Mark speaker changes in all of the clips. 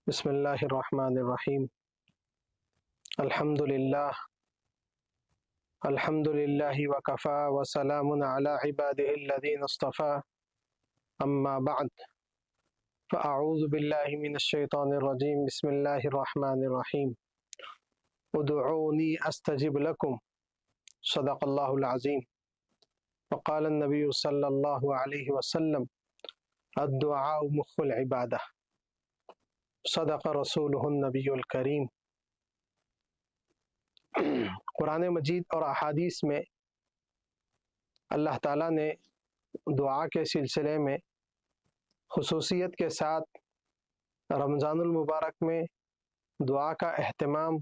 Speaker 1: بسم اللہ الرحمن الرحیم الحمد للہ وکفا وسلام علی عبادہ الذین اصطفى اما بعد فاعوذ باللہ من الشیطان الرجیم بسم اللہ الرحمن الرحیم ادعونی استجب لکم صدق اللہ العظیم وقال النبی صلی اللہ علیہ وسلم الدعاء مخ العبادہ صدق رسولہ النبی الکریم۔ قرآن مجید اور احادیث میں اللہ تعالیٰ نے دعا کے سلسلے میں خصوصیت کے ساتھ رمضان المبارک میں دعا کا اہتمام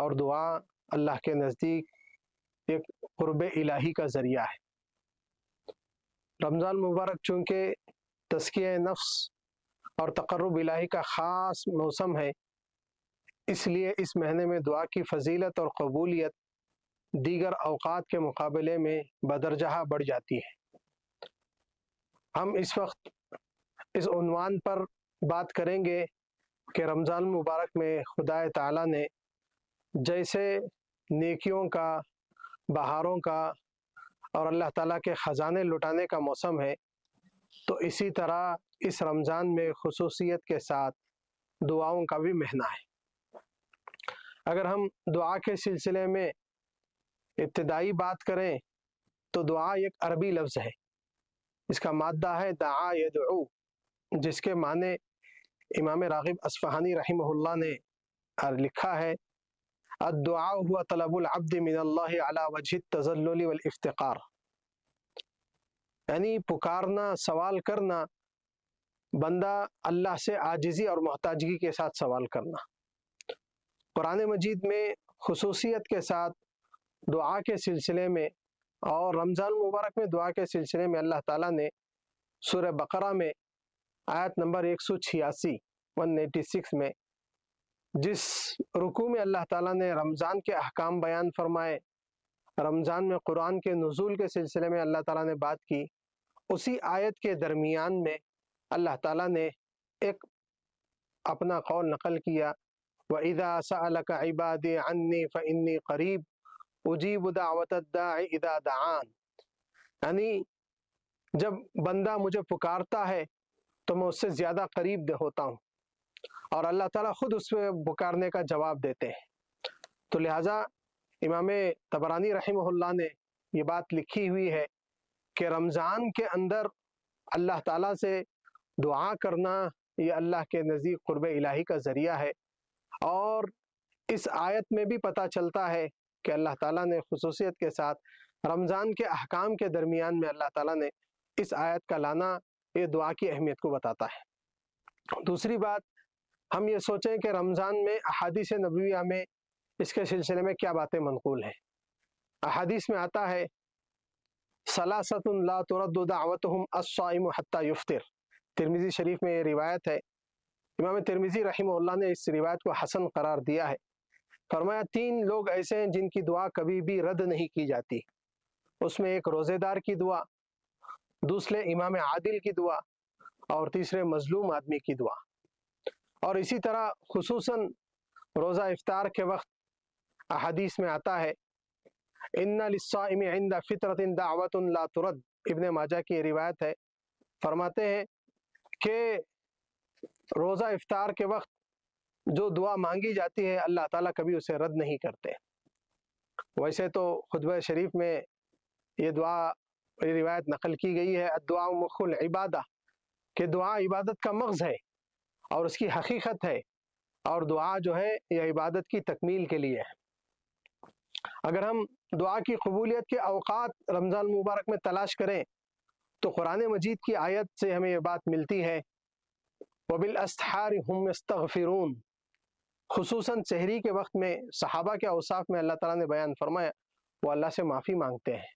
Speaker 1: اور دعا اللہ کے نزدیک ایک قرب الہی کا ذریعہ ہے۔ رمضان المبارک چونکہ تزکیہ نفس اور تقرب الہی کا خاص موسم ہے، اس لیے اس مہینے میں دعا کی فضیلت اور قبولیت دیگر اوقات کے مقابلے میں بدرجہ بڑھ جاتی ہے۔ ہم اس وقت اس عنوان پر بات کریں گے کہ رمضان المبارک میں خدا تعالیٰ نے جیسے نیکیوں کا، بہاروں کا اور اللہ تعالیٰ کے خزانے لٹانے کا موسم ہے، تو اسی طرح اس رمضان میں خصوصیت کے ساتھ دعاؤں کا بھی مہینہ ہے۔ اگر ہم دعا کے سلسلے میں ابتدائی بات کریں تو دعا ایک عربی لفظ ہے، اس کا مادہ ہے دعا یدعو، جس کے معنی امام راغب اصفہانی رحمہ اللہ نے لکھا ہے الدعاء هو طلب العبد من اللہ علی وجہ التذلل والافتقار، یعنی پکارنا، سوال کرنا، بندہ اللہ سے عاجزی اور محتاجگی کے ساتھ سوال کرنا۔ قرآن مجید میں خصوصیت کے ساتھ دعا کے سلسلے میں اور رمضان مبارک میں دعا کے سلسلے میں اللہ تعالیٰ نے سورہ بقرہ میں آیت نمبر 186 میں جس رکوع میں اللہ تعالیٰ نے رمضان کے احکام بیان فرمائے، رمضان میں قرآن کے نزول کے سلسلے میں اللہ تعالیٰ نے بات کی، اسی آیت کے درمیان میں اللہ تعالیٰ نے ایک اپنا قول نقل کیا وَإِذَا سَأَلَكَ عِبَادِي عَنِّي فَإِنِّي قَرِيبٌ أُجِيبُ دَعْوَةَ الدَّاعِ إِذَا دَعَانِ، یعنی جب بندہ مجھے پکارتا ہے تو میں اس سے زیادہ قریب ہوتا ہوں، اور اللہ تعالیٰ خود اس پہ پکارنے کا جواب دیتے ہیں۔ تو لہٰذا امام طبرانی رحمہ اللہ نے یہ بات لکھی ہوئی ہے کہ رمضان کے اندر اللہ تعالیٰ سے دعا کرنا یہ اللہ کے نزدیک قرب الہی کا ذریعہ ہے، اور اس آیت میں بھی پتہ چلتا ہے کہ اللہ تعالیٰ نے خصوصیت کے ساتھ رمضان کے احکام کے درمیان میں اللہ تعالیٰ نے اس آیت کا لانا یہ دعا کی اہمیت کو بتاتا ہے۔ دوسری بات، ہم یہ سوچیں کہ رمضان میں احادیث نبویہ میں اس کے سلسلے میں کیا باتیں منقول ہیں۔ احادیث میں آتا ہے ثلاثۃ لا ترد دعوتهم الصائم حتى يفطر، ترمذی شریف میں یہ روایت ہے۔ امام ترمذی رحمہ اللہ نے اس روایت کو حسن قرار دیا ہے۔ فرمایا 3 لوگ ایسے ہیں جن کی دعا کبھی بھی رد نہیں کی جاتی، اس میں ایک روزے دار کی دعا، دوسرے امام عادل کی دعا، اور تیسرے مظلوم آدمی کی دعا۔ اور اسی طرح خصوصاً روزہ افطار کے وقت احادیث میں آتا ہے ان للصائم عند فطرۃ دعوۃ لا ترد، ابن ماجہ کی روایت ہے، فرماتے ہیں کہ روزہ افطار کے وقت جو دعا مانگی جاتی ہے اللہ تعالیٰ کبھی اسے رد نہیں کرتے۔ ویسے تو خطبہ شریف میں یہ روایت نقل کی گئی ہے الدعاء مخ العبادہ، کہ دعا عبادت کا مغز ہے اور اس کی حقیقت ہے، اور دعا جو ہے یہ عبادت کی تکمیل کے لیے ہے۔ اگر ہم دعا کی قبولیت کے اوقات رمضان مبارک میں تلاش کریں تو قرآن مجید کی آیت سے ہمیں یہ بات ملتی ہے وَبِالْأَسْحَارِ هُمْ يَسْتَغْفِرُونَ، خصوصاً سحری کے وقت میں صحابہ کے اوصاف میں اللہ تعالیٰ نے بیان فرمایا وہ اللہ سے معافی مانگتے ہیں۔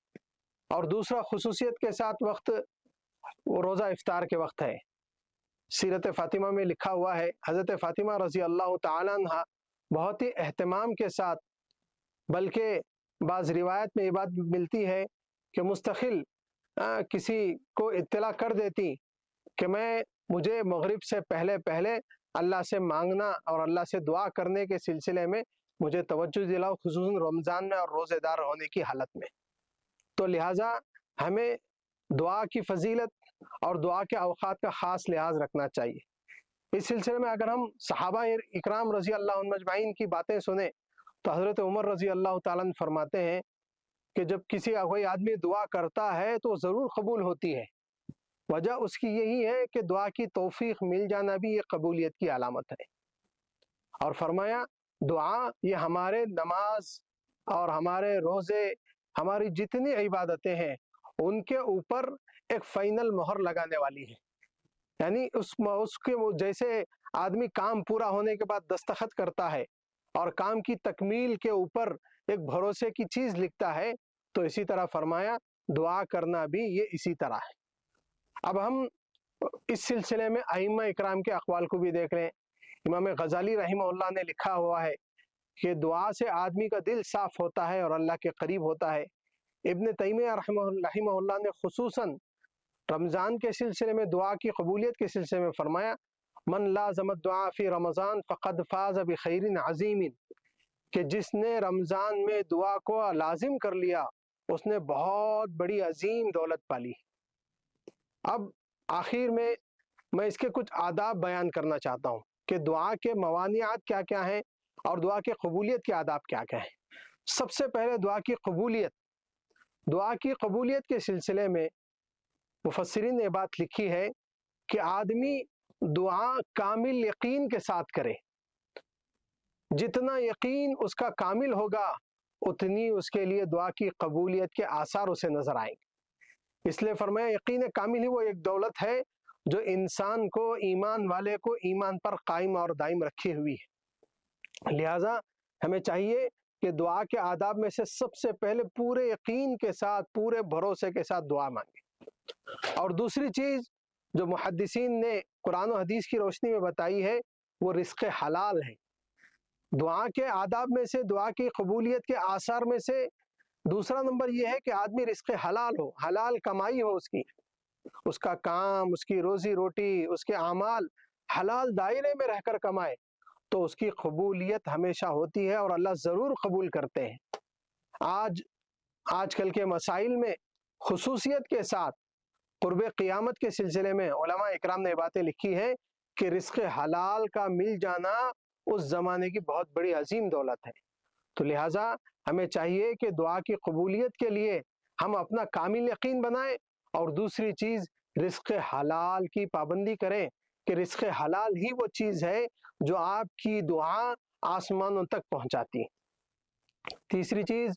Speaker 1: اور دوسرا خصوصیت کے ساتھ وقت وہ روزہ افطار کے وقت ہے۔ سیرت فاطمہ میں لکھا ہوا ہے حضرت فاطمہ رضی اللہ تعالیٰ عنہ بہت ہی اہتمام کے ساتھ، بلکہ بعض روایت میں یہ بات ملتی ہے کہ مستقل کسی کو اطلاع کر دیتی کہ مجھے مغرب سے پہلے اللہ سے مانگنا اور اللہ سے دعا کرنے کے سلسلے میں مجھے توجہ دلاؤ، خصوصاً رمضان میں اور روزے دار ہونے کی حالت میں۔ تو لہٰذا ہمیں دعا کی فضیلت اور دعا کے اوقات کا خاص لحاظ رکھنا چاہیے۔ اس سلسلے میں اگر ہم صحابہ اکرام رضی اللہ عنہ مجمعین کی باتیں سنیں تو حضرت عمر رضی اللہ تعالیٰ عنہ فرماتے ہیں کہ جب کوئی آدمی دعا کرتا ہے تو ضرور قبول ہوتی ہے، وجہ اس کی یہی ہے کہ دعا کی توفیق مل جانا بھی یہ قبولیت کی علامت ہے۔ اور فرمایا دعا یہ ہمارے نماز اور ہمارے روزے، ہماری جتنی عبادتیں ہیں ان کے اوپر ایک فائنل مہر لگانے والی ہے، یعنی اس کے جیسے آدمی کام پورا ہونے کے بعد دستخط کرتا ہے اور کام کی تکمیل کے اوپر ایک بھروسے کی چیز لکھتا ہے، تو اسی طرح فرمایا دعا کرنا بھی یہ اسی طرح ہے۔ اب ہم اس سلسلے میں ائمہ اکرام کے اقوال کو بھی دیکھ لیں۔ امام غزالی رحمہ اللہ نے لکھا ہوا ہے کہ دعا سے آدمی کا دل صاف ہوتا ہے اور اللہ کے قریب ہوتا ہے۔ ابن تیمیہ رحمہ اللہ نے خصوصاً رمضان کے سلسلے میں دعا کی قبولیت کے سلسلے میں فرمایا من لازم الدعاء فی رمضان فقد فاز بخیر عظیم، کہ جس نے رمضان میں دعا کو لازم کر لیا اس نے بہت بڑی عظیم دولت پالی۔ اب آخر میں اس کے کچھ آداب بیان کرنا چاہتا ہوں کہ دعا کے موانعات کیا کیا ہیں اور دعا کے قبولیت کے آداب کیا کیا ہیں۔ سب سے پہلے دعا کی قبولیت کے سلسلے میں مفسرین نے بات لکھی ہے کہ آدمی دعا کامل یقین کے ساتھ کرے، جتنا یقین اس کا کامل ہوگا اتنی اس کے لیے دعا کی قبولیت کے آثار اسے نظر آئیں گے۔ اس لیے فرمایا یقین کامل ہی وہ ایک دولت ہے جو انسان کو، ایمان والے کو ایمان پر قائم اور دائم رکھی ہوئی ہے۔ لہٰذا ہمیں چاہیے کہ دعا کے آداب میں سے سب سے پہلے پورے یقین کے ساتھ، پورے بھروسے کے ساتھ دعا مانگے۔ اور دوسری چیز جو محدثین نے قرآن و حدیث کی روشنی میں بتائی ہے وہ رزق حلال ہے۔ دعا کے آداب میں سے، دعا کی قبولیت کے آثار میں سے دوسرا نمبر یہ ہے کہ آدمی رزق حلال ہو، حلال کمائی ہو، اس کا کام، اس کی روزی روٹی، اس کے اعمال حلال دائرے میں رہ کر کمائے تو اس کی قبولیت ہمیشہ ہوتی ہے اور اللہ ضرور قبول کرتے ہیں۔ آج کل کے مسائل میں خصوصیت کے ساتھ قرب قیامت کے سلسلے میں علماء اکرام نے باتیں لکھی ہیں کہ رزق حلال کا مل جانا اس زمانے کی بہت بڑی عظیم دولت ہے۔ تو لہٰذا ہمیں چاہیے کہ دعا کی قبولیت کے لیے ہم اپنا کامل یقین بنائیں، اور دوسری چیز رزق حلال کی پابندی کریں کہ رزق حلال ہی وہ چیز ہے جو آپ کی دعا آسمانوں تک پہنچاتی ہے۔ تیسری چیز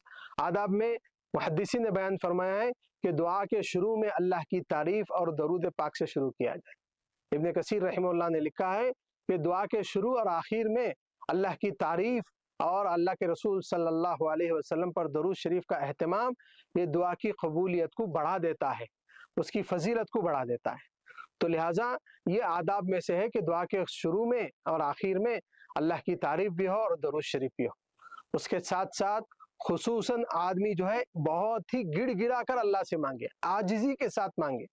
Speaker 1: آداب میں محدثین نے بیان فرمایا ہے کہ دعا کے شروع میں اللہ کی تعریف اور درود پاک سے شروع کیا جائے۔ ابن کثیر رحمہ اللہ نے لکھا ہے کہ دعا کے شروع اور آخر میں اللہ کی تعریف اور اللہ کے رسول صلی اللہ علیہ وسلم پر درود شریف کا اہتمام یہ دعا کی قبولیت کو بڑھا دیتا ہے، اس کی فضیلت کو بڑھا دیتا ہے۔ تو لہٰذا یہ آداب میں سے ہے کہ دعا کے شروع میں اور آخر میں اللہ کی تعریف بھی ہو اور درود شریف بھی ہو۔ اس کے ساتھ ساتھ خصوصاً آدمی جو ہے بہت ہی گڑ گڑا کر اللہ سے مانگے، عاجزی کے ساتھ مانگے۔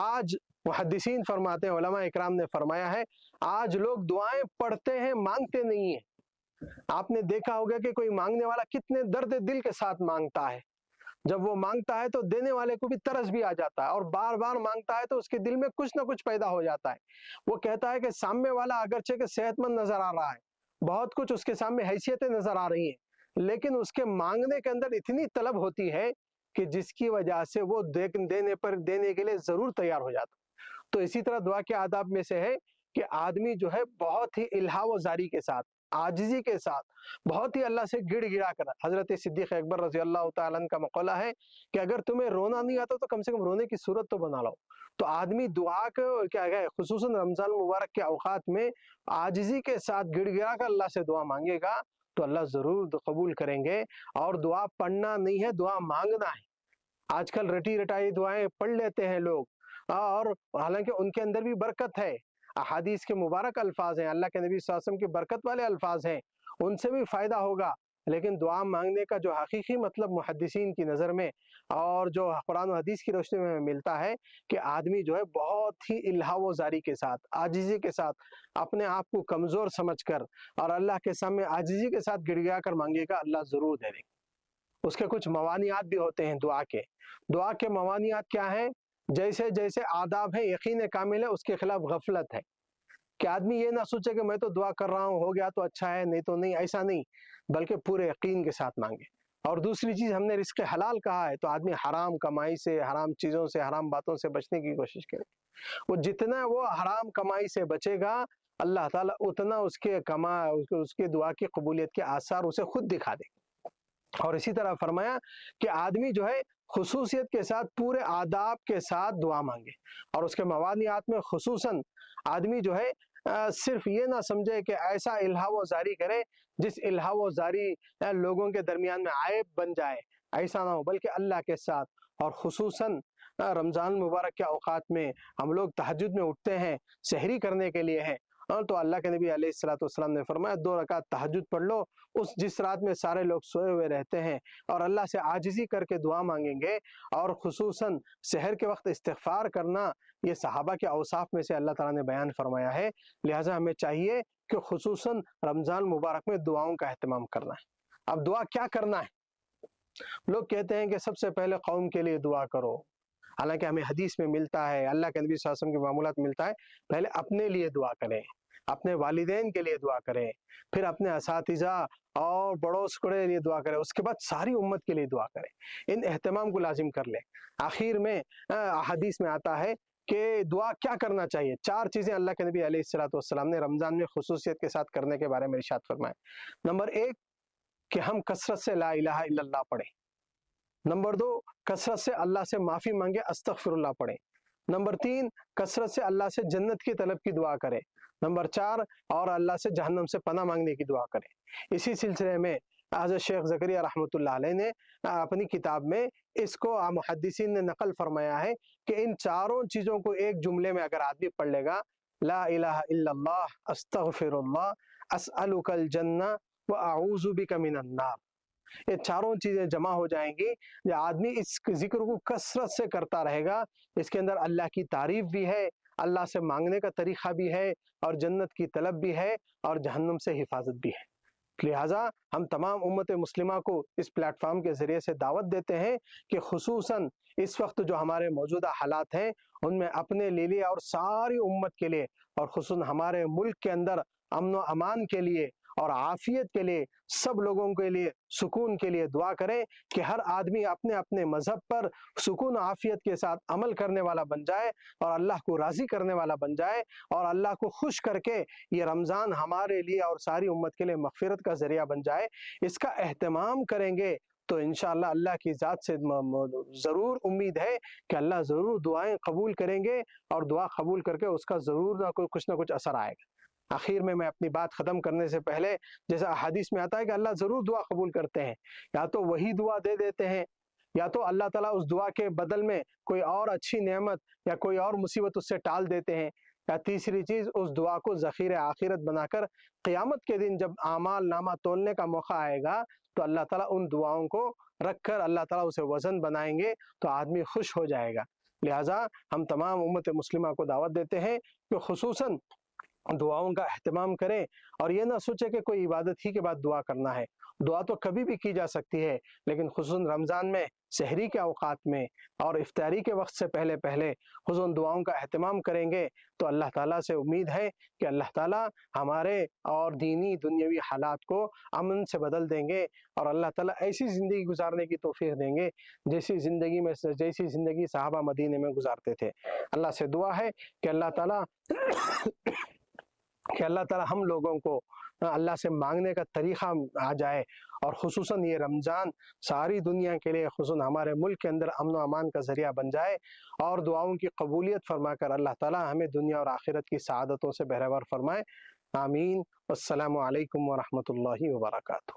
Speaker 1: آج محدثین فرماتے ہیں، علماء اکرام نے فرمایا ہے، آج لوگ دعائیں پڑھتے ہیں مانگتے نہیں ہیں۔ آپ نے دیکھا ہوگا کہ کوئی مانگنے والا کتنے درد دل کے ساتھ مانگتا ہے، جب وہ مانگتا ہے تو دینے والے کو بھی ترس بھی آ جاتا ہے، اور بار بار مانگتا ہے تو اس کے دل میں کچھ نہ کچھ پیدا ہو جاتا ہے۔ وہ کہتا ہے کہ سامنے والا اگرچہ کہ صحت مند نظر آ رہا ہے، بہت کچھ اس کے سامنے حیثیتیں نظر آ رہی ہیں، لیکن اس کے مانگنے کے اندر اتنی طلب ہوتی ہے کہ جس کی وجہ سے وہ دینے کے لیے ضرور تیار ہو جاتا۔ تو اسی طرح دعا کے آداب میں سے ہے کہ آدمی جو ہے بہت ہی الہا و زاری کے ساتھ، عاجزی کے ساتھ، بہت ہی اللہ سے گڑ گڑا کر، حضرت صدیق اکبر رضی اللہ تعالیٰ عنہ کا مقولہ ہے کہ اگر تمہیں رونا نہیں آتا تو کم سے کم رونے کی صورت تو بنا لو۔ تو آدمی دعا کو کیا ہے، خصوصاً رمضان مبارک کے اوقات میں عاجزی کے ساتھ گڑ گڑا کر اللہ سے دعا مانگے گا تو اللہ ضرور قبول کریں گے۔ اور دعا پڑھنا نہیں ہے، دعا مانگنا ہے۔ آج کل رٹی رٹائی دعائیں پڑھ لیتے ہیں لوگ، اور حالانکہ ان کے اندر بھی برکت ہے، احادیث کے مبارک الفاظ ہیں، اللہ کے نبی صلی اللہ علیہ وسلم کی برکت والے الفاظ ہیں، ان سے بھی فائدہ ہوگا، لیکن دعا مانگنے کا جو حقیقی مطلب محدثین کی نظر میں اور جو قرآن و حدیث کی روشنی میں ملتا ہے کہ آدمی جو ہے بہت ہی الہا و زاری کے ساتھ، عاجزی کے ساتھ، اپنے آپ کو کمزور سمجھ کر اور اللہ کے سامنے عاجزی کے ساتھ گڑ گڑا کر مانگے گا، اللہ ضرور دے دے گا۔ اس کے کچھ موانعات بھی ہوتے ہیں دعا کے۔ دعا کے موانعات کیا ہیں؟ جیسے جیسے آداب ہے، یقین کامل ہے، اس کے خلاف غفلت ہے کہ آدمی یہ نہ سوچے کہ میں تو دعا کر رہا ہوں، ہو گیا تو اچھا ہے، نہیں تو نہیں، ایسا نہیں، بلکہ پورے یقین کے ساتھ مانگے۔ اور دوسری چیز، ہم نے رزق حلال کہا ہے تو آدمی حرام کمائی سے، حرام چیزوں سے، حرام باتوں سے بچنے کی کوشش کرے۔ وہ جتنا وہ حرام کمائی سے بچے گا، اللہ تعالیٰ اتنا اس کے دعا کی قبولیت کے آثار اسے خود دکھا دے۔ اور اسی طرح فرمایا کہ آدمی جو ہے خصوصیت کے ساتھ، پورے آداب کے ساتھ دعا مانگے۔ اور اس کے موانعات میں خصوصاً آدمی جو ہے صرف یہ نہ سمجھے کہ ایسا الہا و زاری کرے جس الہا و زاری لوگوں کے درمیان میں عیب بن جائے، ایسا نہ ہو، بلکہ اللہ کے ساتھ۔ اور خصوصاً رمضان مبارک کے اوقات میں ہم لوگ تہجد میں اٹھتے ہیں، سحری کرنے کے لیے ہیں، تو اللہ کے نبی علیہ الصلوۃ والسلام نے فرمایا 2 رکعت تہجد پڑھ لو، جس رات میں سارے لوگ سوئے ہوئے رہتے ہیں، اور اللہ سے عاجزی کر کے دعا مانگیں گے، اور خصوصاً سحر کے وقت استغفار کرنا، یہ صحابہ کے اوصاف میں سے اللہ تعالیٰ نے بیان فرمایا ہے۔ لہٰذا ہمیں چاہیے کہ خصوصاً رمضان مبارک میں دعاؤں کا اہتمام کرنا ہے۔ اب دعا کیا کرنا ہے؟ لوگ کہتے ہیں کہ سب سے پہلے قوم کے لیے دعا کرو، حالانکہ ہمیں حدیث میں ملتا ہے، اللہ کے نبی صلی اللہ علیہ وسلم کے معمولات ملتا ہے، پہلے اپنے لیے دعا کریں، اپنے والدین کے لیے دعا کریں، پھر اپنے اساتذہ اور پڑوس کے لیے دعا کریں، اس کے بعد ساری امت کے لیے دعا کریں۔ ان اہتمام کو لازم کر لیں۔ آخر میں حدیث میں آتا ہے کہ دعا کیا کرنا چاہیے۔ 4 چیزیں اللہ کے نبی علیہ الصلوۃ والسلام نے رمضان میں خصوصیت کے ساتھ کرنے کے بارے میں ارشاد فرمایا۔ نمبر 1 کہ ہم کثرت سے لا الہ الا اللہ پڑھیں۔ نمبر 2 کثرت سے اللہ سے معافی مانگے، استغفر اللہ پڑھیں۔ نمبر 3 کثرت سے اللہ سے جنت کی طلب کی دعا کریں۔ نمبر 4 اور اللہ سے جہنم سے پناہ مانگنے کی دعا کریں۔ اسی سلسلے میں حضرت شیخ زکریہ رحمۃ اللہ علیہ نے اپنی کتاب میں اس کو محدثین نے نقل فرمایا ہے کہ ان 4 چیزوں کو ایک جملے میں اگر آدمی پڑھ لے گا، لا الہ الا اللہ، استغفر اللہ، اسألک الجنہ واعوذ بک من النار، یہ 4 چیزیں جمع ہو جائیں گی۔ جو آدمی اس ذکر کو کثرت سے کرتا رہے گا، اس کے اندر اللہ کی تعریف بھی ہے، اللہ سے مانگنے کا طریقہ بھی ہے، اور جنت کی طلب بھی ہے، اور جہنم سے حفاظت بھی ہے۔ لہٰذا ہم تمام امت مسلمہ کو اس پلیٹ فارم کے ذریعے سے دعوت دیتے ہیں کہ خصوصاً اس وقت جو ہمارے موجودہ حالات ہیں، ان میں اپنے لیے اور ساری امت کے لیے، اور خصوصاً ہمارے ملک کے اندر امن و امان کے لیے اور عافیت کے لیے، سب لوگوں کے لیے سکون کے لیے دعا کریں کہ ہر آدمی اپنے اپنے مذہب پر سکون و عافیت کے ساتھ عمل کرنے والا بن جائے، اور اللہ کو راضی کرنے والا بن جائے، اور اللہ کو خوش کر کے یہ رمضان ہمارے لیے اور ساری امت کے لیے مغفرت کا ذریعہ بن جائے۔ اس کا اہتمام کریں گے تو انشاءاللہ اللہ کی ذات سے ضرور امید ہے کہ اللہ ضرور دعائیں قبول کریں گے، اور دعا قبول کر کے اس کا ضرور کچھ نہ کچھ اثر آئے گا۔ آخر میں اپنی بات ختم کرنے سے پہلے، جیسا حدیث میں آتا ہے کہ اللہ ضرور دعا قبول کرتے ہیں، یا تو وہی دعا دے دیتے ہیں، یا تو اللہ تعالیٰ اس دعا کے بدل میں کوئی اور اچھی نعمت یا کوئی اور مصیبت اس سے ٹال دیتے ہیں، یا تیسری چیز اس دعا کو ذخیرہ آخرت بنا کر قیامت کے دن جب اعمال نامہ تولنے کا موقع آئے گا تو اللہ تعالیٰ ان دعاؤں کو رکھ کر اللہ تعالیٰ اسے وزن بنائیں گے تو آدمی خوش ہو جائے گا۔ لہٰذا ہم تمام امت مسلمہ کو دعوت دیتے ہیں کہ خصوصاً دعاؤں کا اہتمام کریں، اور یہ نہ سوچے کہ کوئی عبادت ہی کے بعد دعا کرنا ہے۔ دعا تو کبھی بھی کی جا سکتی ہے، لیکن خصوصاً رمضان میں سحری کے اوقات میں اور افطاری کے وقت سے پہلے خصوصاً دعاؤں کا اہتمام کریں گے تو اللہ تعالیٰ سے امید ہے کہ اللہ تعالیٰ ہمارے اور دینی دنیاوی حالات کو امن سے بدل دیں گے، اور اللہ تعالیٰ ایسی زندگی گزارنے کی توفیق دیں گے جیسی زندگی صحابہ مدینے میں گزارتے تھے۔ اللہ سے دعا ہے کہ اللہ تعالیٰ ہم لوگوں کو اللہ سے مانگنے کا طریقہ آ جائے، اور خصوصاً یہ رمضان ساری دنیا کے لیے، خصوصاً ہمارے ملک کے اندر امن و امان کا ذریعہ بن جائے، اور دعاؤں کی قبولیت فرما کر اللہ تعالیٰ ہمیں دنیا اور آخرت کی سعادتوں سے بہرور فرمائے۔ آمین۔ السلام علیکم ورحمۃ اللہ وبرکاتہ۔